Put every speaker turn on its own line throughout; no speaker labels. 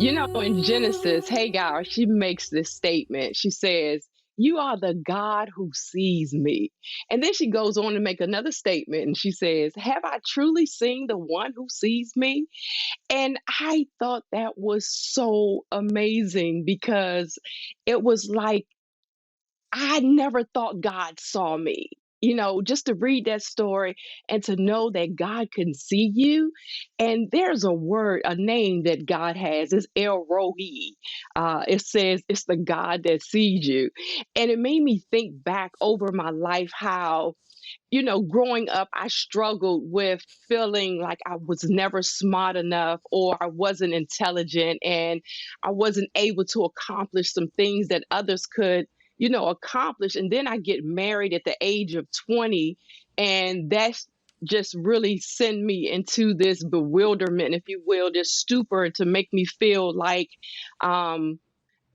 In Genesis, Hagar, she makes this statement. She says, "You are the God who sees me." And then she goes on to make another statement and she says, "Have I truly seen the one who sees me?" And I thought that was so amazing because it was like I never thought God saw me. Just to read that story and to know that God can see you. And there's a word, a name that God has. It's El Roi. It says it's the God that sees you. And it made me think back over my life how, growing up, I struggled with feeling like I was never smart enough or I wasn't intelligent and I wasn't able to accomplish some things that others could, accomplish. And then I get married at the age of 20, and that's just really send me into this bewilderment, if you will, this stupor to make me feel like um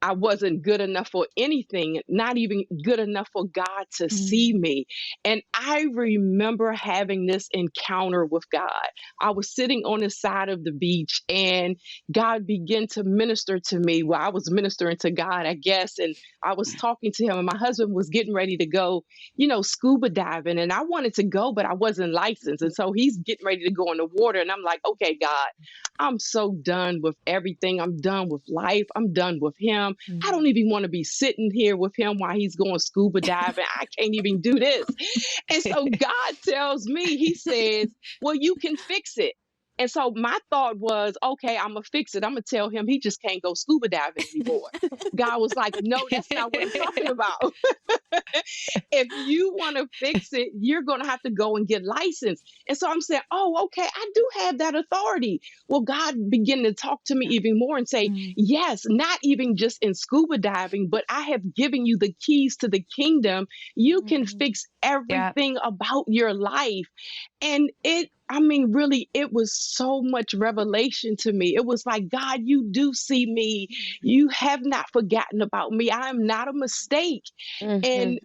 I wasn't good enough for anything, not even good enough for God to see
Mm.
me. And I remember having this encounter with God. I was sitting on the side of the beach and God began to minister to me. Well, I was ministering to God, I guess, and I was talking to him, and my husband was getting ready to go, scuba diving. And I wanted to go, but I wasn't licensed. And so he's getting ready to go in the water. And I'm like, okay, God, I'm so done with everything. I'm done with life. I'm done with him. I
Mm.
don't even want to be sitting here with him while he's going scuba diving. I can't even do this. And so God tells me, he says, well, you can fix it. And so my thought was, okay, I'm going to fix it. I'm going to tell him he just can't go scuba diving anymore. God was like, no, that's not what I'm talking about. If you want to fix it, you're going to have to go and get licensed. And so I'm saying, oh, okay, I do have that authority. Well, God began to talk to me even more and say,
Mm.
yes, not even just in scuba diving, but I have given you the keys to the kingdom. You can
Mm.
fix
Yeah.
everything about your life. And really, it was so much revelation to me. It was like, God, you do see me. You have not forgotten about me. I am not a mistake.
Mhm.
And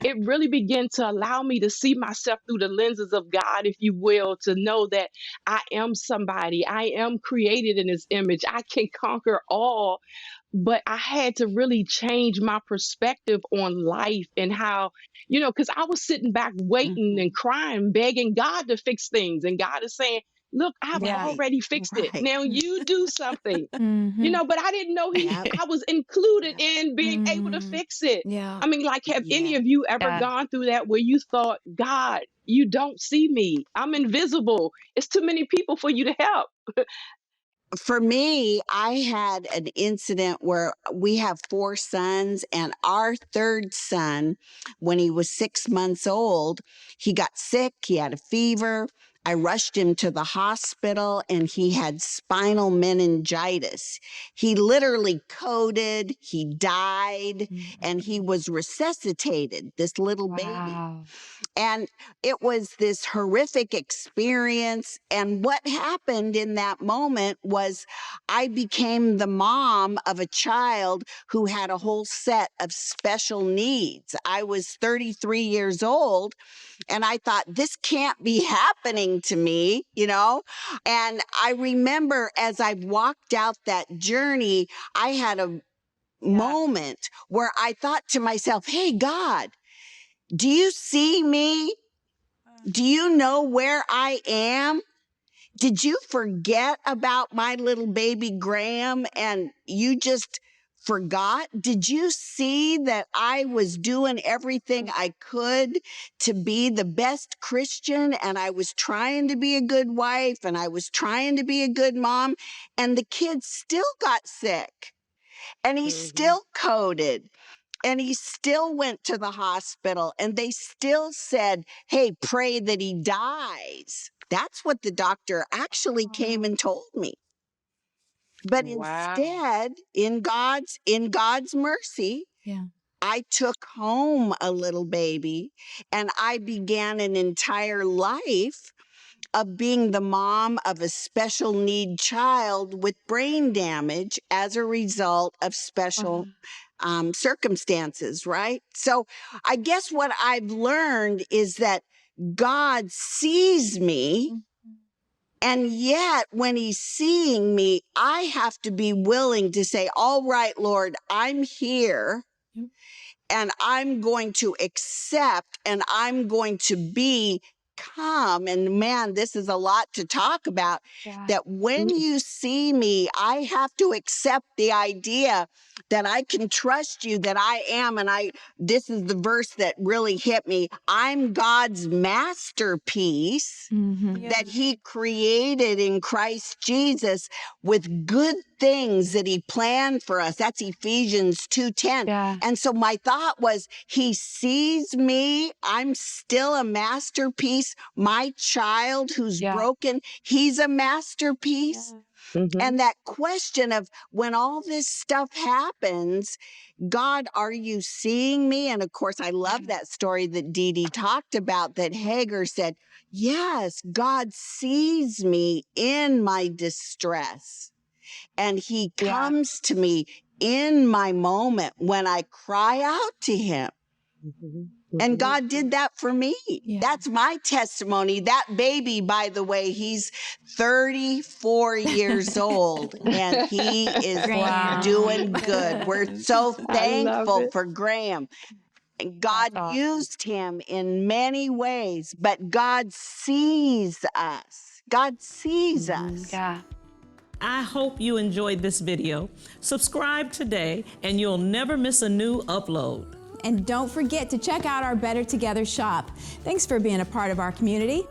it really began to allow me to see myself through the lenses of God, if you will, to know that I am somebody. I am created in his image. I can conquer all. But I had to really change my perspective on life and how, because I was sitting back waiting
Mhm.
and crying, begging God to fix things. And God is saying, look, I've
Yeah.
Right.
already fixed it.
Right.
Now you do something.
Mhm.
But I didn't know
Yep.
I was included
Yep.
in being able to
Mm.
fix it.
Yeah.
Like, have any
Yeah.
of you ever
Yeah.
gone through that where you thought, God, you don't see me? I'm invisible. It's too many people for you to help.
For me, I had an incident where we have 4 sons, and our 3rd son, when he was 6 months old, he got sick, he had a fever. I rushed him to the hospital and he had spinal meningitis. He literally coded, he died, and he
Mm.
was resuscitated, this little baby.
Wow.
And it was this horrific experience. And what happened in that moment was I became the mom of a child who had a whole set of special needs. I was 33 years old and I thought, this can't be happening to me, you know? And I remember as I walked out that journey, I had a
Yeah.
moment where I thought to myself, hey, God, do you see me? Do you know where I am? Did you forget about my little baby Graham and you just forgot? Did you see that I was doing everything I could to be the best Christian and I was trying to be a good wife and I was trying to be a good mom and the kid still got sick and he
Mhm.
still coded and he still went to the hospital and they still said, hey, pray that he dies. That's what the doctor actually came
Wow.
and told me. But
Wow.
instead, in God's mercy,
Yeah.
I took home a little baby and I began an entire life of being the mom of a special need child with brain damage as a result of special
Wow.
circumstances, right? So I guess what I've learned is that God sees me
Mhm.
And yet, when he's seeing me, I have to be willing to say, all right, Lord, I'm here and I'm going to accept and I'm going to be calm. And man, this is a lot to talk about.
Yeah.
That when you see me, I have to accept the idea that I can trust you, that I am. And this is the verse that really hit me. I'm God's masterpiece that he created in Christ Jesus with good things that he planned for us. That's Ephesians 2:10.
Yeah.
And so my thought was, he sees me. I'm still a masterpiece. My child who's
Yeah.
broken, he's a masterpiece.
Mhm.
And that question of when all this stuff happens, God, are you seeing me? And of course, I love that story that Dee Dee talked about, that Hagar said, yes, God sees me in my distress. And he
Yeah.
comes to me in my moment when I cry out to him.
Mhm.
And
Mhm.
God did that for me.
Yeah.
That's my testimony. That baby, by the way, he's 34 years old and he is
Wow.
doing good. We're so
I love
thankful
it.
for Graham. And God
That's awesome.
used him in many ways, but God sees us. God sees us.
Yeah.
I hope you enjoyed this video. Subscribe today and you'll never miss a new upload.
And don't forget to check out our Better Together shop. Thanks for being a part of our community.